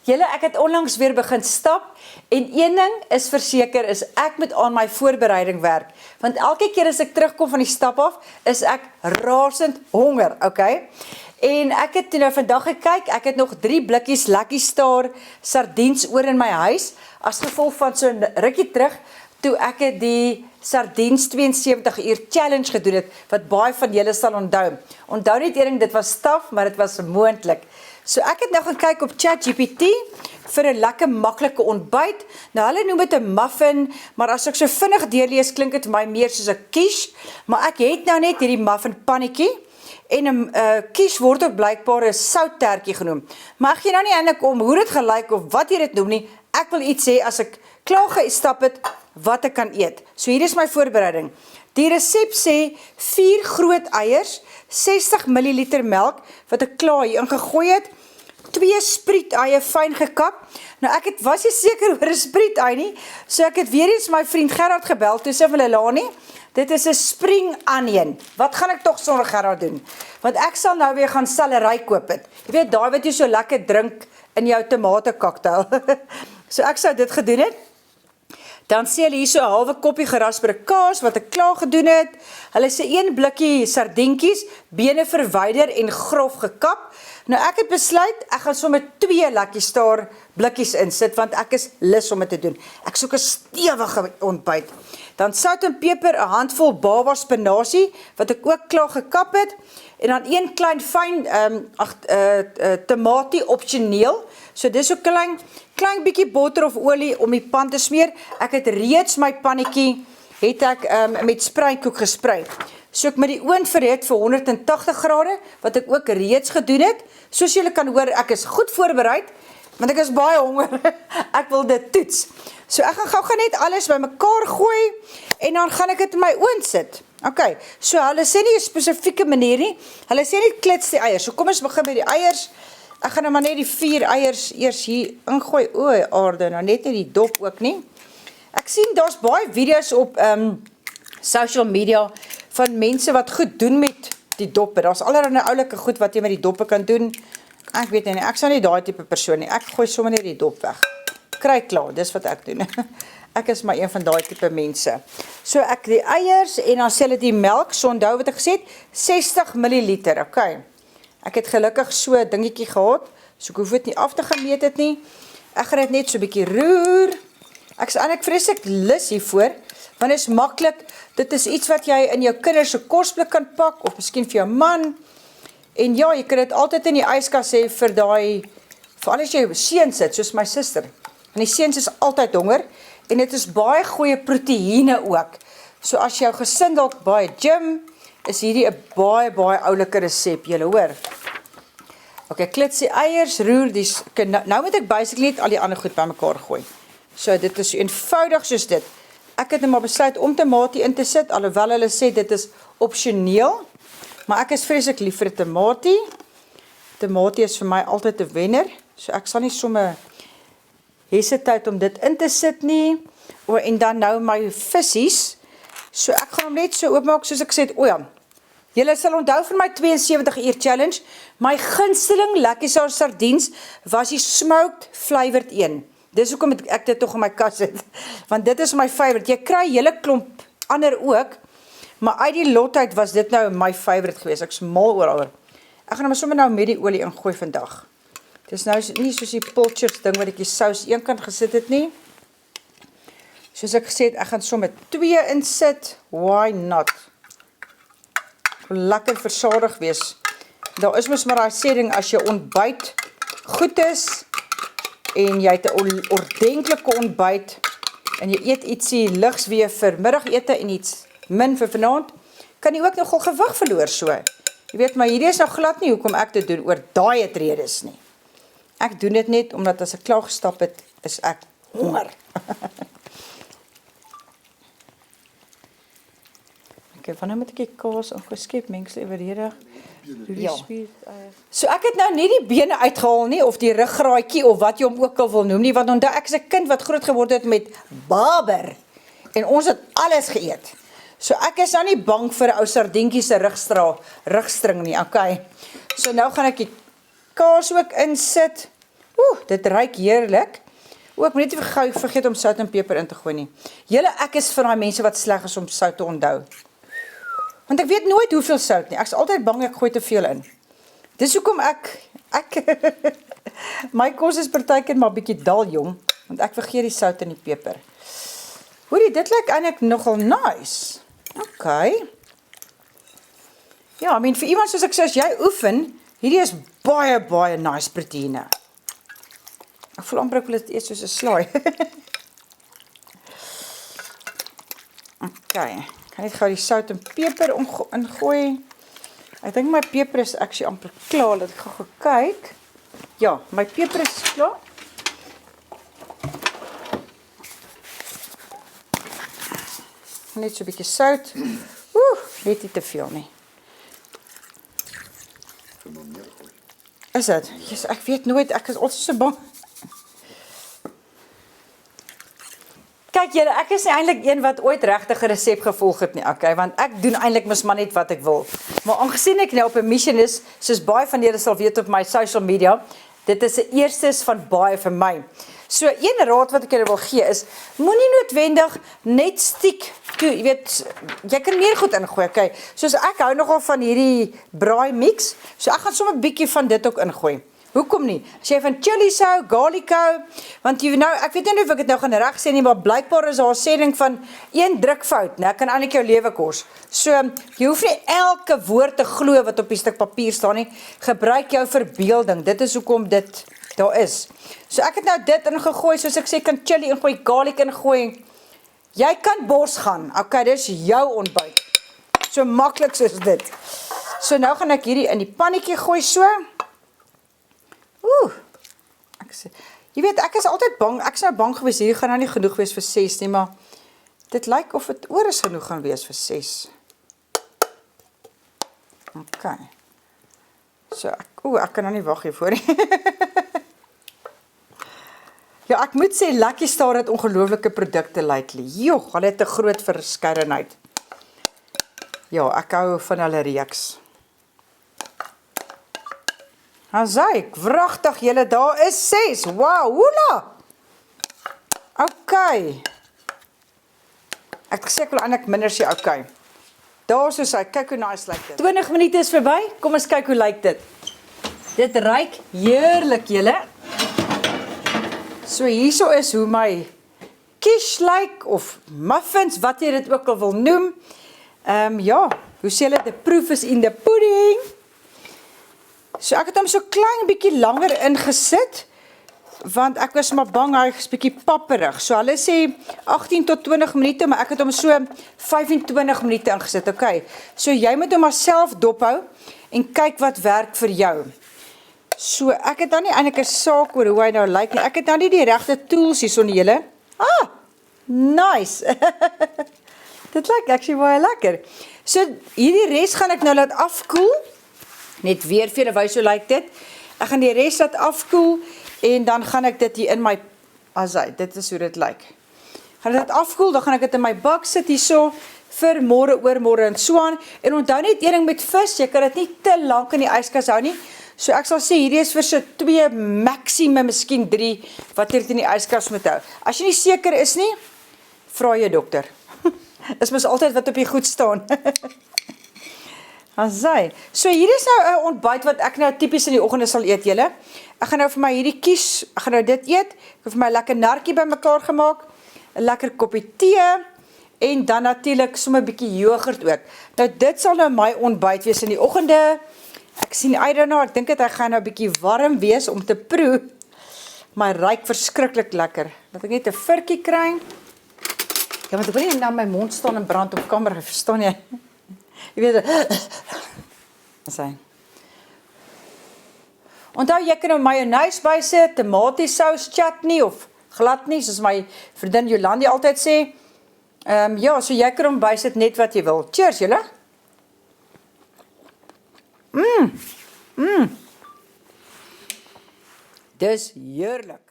Julle, ek het onlangs weer begin stap en een ding is verseker is ek moet aan my voorbereiding werk. Want elke keer as ek terugkom van die stap af, is ek rasend honger, okay? En ek het nou vandag gekyk, ek het nog 3 blikkies Lucky Star sardiens oor in my huis, as gevolg van so'n rukkie terug, toe ek het die sardiens 72 uur challenge gedoen het, wat baie van julle sal onthou. Onthou net een ding, dit was staf, maar dit was moontlik. So ek het nou gaan kyk op ChatGPT vir 'n lekker maklike ontbyt. Nou hulle noem dit 'n muffin, maar as ek so vinnig deurlees, klink dit vir my meer soos 'n quiche, maar ek het nou net hierdie muffin pannetjie en 'n quiche word ook blykbaar 'n souttertjie genoem. Maar ek gee nou nie eintlik om hoe dit gelyk of wat jy dit noem nie. Ek wil iets sê as ek klaar gestap het wat ek kan eet. So hier is my voorbereiding. Die resep sê 4 groot eiers, 60 ml melk wat ek klaar hier ingegooi het, 2 spriet-eie fyn gekap. Nou ek was nie seker oor 'n spriet-ei nie, so ek het weer eens my vriend Gerard gebel, toe sê hulle Lani, dit is 'n spring onion. Wat gaan ek tog sonder Gerard doen? Want ek sal nou weer gaan selery koop het. Jy weet daai wat jy so lekker drink in jou tomate cocktail. So ek sou dit gedoen het. Dan sê hulle hier so 'n halwe koppie gerasperde kaas wat ek klaar gedoen het. Hulle sê 1 blikkie sardientjies, bene verwyder en grof gekap. Nou ek het besluit, ek gaan sommer 2 Lucky Star blikkies insit, want ek is lus om dit te doen. Ek soek 'n stewige ontbyt. Dan sout en peper, 'n handvol baba spinasie, wat ek ook klaar gekap het. En dan 1 klein fyn tamatie opsioneel. So dis ook klein bietjie botter of olie om die pan te smeer. Ek het reeds my pannetjie met spruitkoek gesprei. So ek met die oond verhit vir 180 grade, wat ek ook reeds gedoen het. Soos julle kan hoor, ek is goed voorbereid, want ek is baie honger. Ek wil dit toets. So ek gaan net alles bymekaar gooi, en dan gaan ek dit in my oond sit. Okay, so hulle sê nie 'n spesifieke manier nie, hulle sê net klits die eiers. So kom ons begin met die eiers. Ek gaan nou maar net die 4 eiers eers hier ingooi. O, aarde, nou net nie die dop ook nie. Ek sien daar's baie video's op social media van mense wat goed doen met die doppe. Daar's allerlei oulike goed wat jy met die doppe kan doen. Ek weet nie, ek sou nie daai tipe persoon nie. Ek gooi sommer net die dop weg. Kry klaar, dis wat ek doen. Ek is maar een van daai tipe mense. So ek die eiers en dan sê hulle die melk, so onthou wat ek gesê het, 60 ml, okay. Ek het gelukkig so 'n dingetjie gehad, so ek hoef dit nie af te gemeet het nie. Ek gaan dit net so 'n bietjie roer. Ek is eintlik vreeslik lus hiervoor, want dit is maklik. Dit is iets wat jy in jou kinders se kosblik kan pak, of miskien vir jou man. En ja, jy kan dit altyd in die yskas hê vir veral as jy jou seuns sit, soos my suster. En die seuns is altyd honger, en dit is baie goeie proteïene ook. So as jou gesin dalk baie gym, is hierdie 'n baie oulike resep, julle hoor. Okay, klits die eiers, roer die, nou moet ek basically net al die ander goed bymekaar gooi. So dit is so eenvoudig soos dit. Ek het nou maar besluit om tamatie in te sit, alhoewel hulle sê dit is opsioneel, maar ek is vreeslik lief vir tamatie. Tamatie is vir my altyd 'n wenner, so ek sal nie sommer hesitate om dit in te sit nie. En dan nou my vissies, so ek gaan hom net so oopmaak, soos ek sê het, julle sal onthou van my 72 uur challenge, my gunsteling Lucky Star sardiens was die smoked flavored een. Dis hoekom ek dit tog in my kas het, want dit is my favorite. Jy kry hele klomp ander ook, maar uit die lot uit was dit nou my favorite geweest. Ek's mal oor. Ek gaan hom sommer nou met die olie ingooi vandag. Dis nou nie soos die Pulchers ding wat ek die sous eenkant gesit het nie. Soos ek gesê het, ek gaan sommer 2 insit. Why not? Lekker versadig wees. Daar is mos maar daai sê ding, as jou ontbyt goed is, en jy het 'n ordentlike ontbyt, en jy eet ietsie ligs weer vir middagete en iets min vir vanaand, kan jy ook nogal gewig verloor so. Jy weet, maar hierdie is nou glad nie hoekom ek dit doen oor daai redes nie. Ek doen dit net omdat as ek klaar gestap het, is ek honger. Okay, wanneer moet ek die kaas ingeskep, mengsel ewenerig? Ja. So ek het nou nie die bene uitgehaal nie, of die ruggraatjie, of wat jy hom ook al wil noem nie, want onthou ek is 'n kind wat groot geword het met baber, en ons het alles geëet. So ek is nou nie bang vir 'n ou sardientjie se rugstring nie, okay. So nou gaan ek die kaas ook insit. Dit ruik heerlik. Ek moet net gou vergeet om sout en peper in te gooi nie. Ek is van die mense wat sleg is om sout te onthou. Want ek weet nooit hoeveel sout nie. Ek is altyd bang ek gooi te veel in. Dis hoekom my kos is partykeer maar bietjie dal jong, want ek vergeet die sout en die peper. Hoorie, dit lyk eintlik nogal nice. Okay. Ja, vir iemand soos ek sê, as jy oefen, hierdie is baie, baie nice proteïene. Ek voel amper ek wil dit eet soos 'n slaai. Okay, kan net gou die sout en peper ingooi. Ek dink my peper is actually amper klaar, laat ek gou kyk. Ja, my peper is klaar. Net so 'n bietjie sout. Net nie te veel nie. Is dit? Yes, ek weet nooit, ek is altyd so bang. Kyk julle, ek is nie eintlik een wat ooit regtig 'n resep gevolg het nie, okay, want ek doen eintlik mos maar net wat ek wil. Maar aangesien ek nou op 'n mission is, soos baie van julle sal weet op my social media, dit is 'n eerstes van baie vir my. So een raad wat ek julle wil gee is, moenie noodwendig net stiek toe, jy weet, jy kan meer goed ingooi, okay. Soos ek hou nogal van hierdie braai mix, so ek gaan sommer 'n bietjie van dit ook ingooi. Hoekom nie? As jy van chili hou, garlic hou, want jy nou, ek weet nie of ek dit nou gaan reg sê nie, maar blykbaar is daar 'n sêding van 1 drukfout, né, kan eintlik jou lewe kos. So, jy hoef nie elke woord te glo wat op die stuk papier staan nie. Gebruik jou verbeelding. Dit is hoekom dit daar is. So ek het nou dit ingegooi, soos ek sê, kan chili ingooi, garlic ingooi. Jy kan bors gaan. Okay, dis jou ontbyt. So maklik soos dit. So nou gaan ek hierdie in die pannetjie gooi so. Jy weet, ek is altyd bang, ek is nou bang gewees, hier gaan nou nie genoeg wees vir 6 nie, maar dit lyk of het oor is genoeg gaan wees vir 6. Okay. So, ek kan nou nie wag hiervoor nie. Ja, ek moet sê, Lucky Star het ongelooflike produkte lately. Joh, hulle het 'n groot verskeidenheid. Ja, ek hou van hulle reeks. Hazaik, wragtig julle, daar is 6. Wow, hoela. Okay. Ek sê ek wil eintlik minder sê, okay. Daar is hy, kyk hoe nice lyk dit. 20 minute is verby, kom ons kyk hoe lyk dit. Dit ruik heerlik julle. So hierso is hoe my quiche lyk, of muffins, wat jy dit ook al wil noem. Ja, hoe sê hulle, the proof is in the pudding. So ek het hom so klein bietjie langer ingesit, want ek was maar bang, hy is bietjie papperig. So hulle sê 18 tot 20 minute, maar ek het hom so 25 minute ingesit, okay. So jy moet hom maar self dophou, en kyk wat werk vir jou. So ek het dan nie eintlik 'n saak oor hoe hy nou lyk nie, ek het dan nie die regte tools hier so nie julle. Nice. Dit lyk actually baie lekker. So hierdie res gaan ek nou laat afkoel, net weer vir julle wys hoe lyk dit. Ek gaan die res laat afkoel, en dan gaan ek dit hier in my, dit is hoe dit lyk. Gaan dit afkoel, dan gaan ek dit in my bak sit hierso, vir môre, oormôre en so aan. En onthou net een ding met vis, jy kan dit nie te lank in die yskas hou nie. So ek sal sê, hierdie is vir so 2, maximum miskien 3, wat jy dit in die yskas moet hou. As jy nie seker is nie, vra jou dokter. Is mos altyd wat op die goed staan. So hier is nou 'n ontbyt wat ek nou tipies in die oggende sal eet julle. Ek gaan nou vir my hierdie kies, ek gaan nou dit eet. Ek het vir my lekker nartjie bymekaar gemaak, 'n lekker koppie tee, en dan natuurlik sommer 'n bietjie jogurt ook. Nou dit sal nou my ontbyt wees in die oggende. Ek sien I don't know, ek dink dit hy gaan nou 'n bietjie warm wees om te proe. Maar ryk verskriklik lekker. Laat ek net 'n vurkie kry. Ja, want ek wil nie nou my mond staan en brand op kamera, verstaan jy? Jy weet dit. Onthou, jy kan nou mayonaise bysit, tomatiesous, chutney of glad nie, soos my vriendin Jolandi altyd sê. Ja, so jy kan hom bysit net wat jy wil. Cheers julle. Dis heerlik.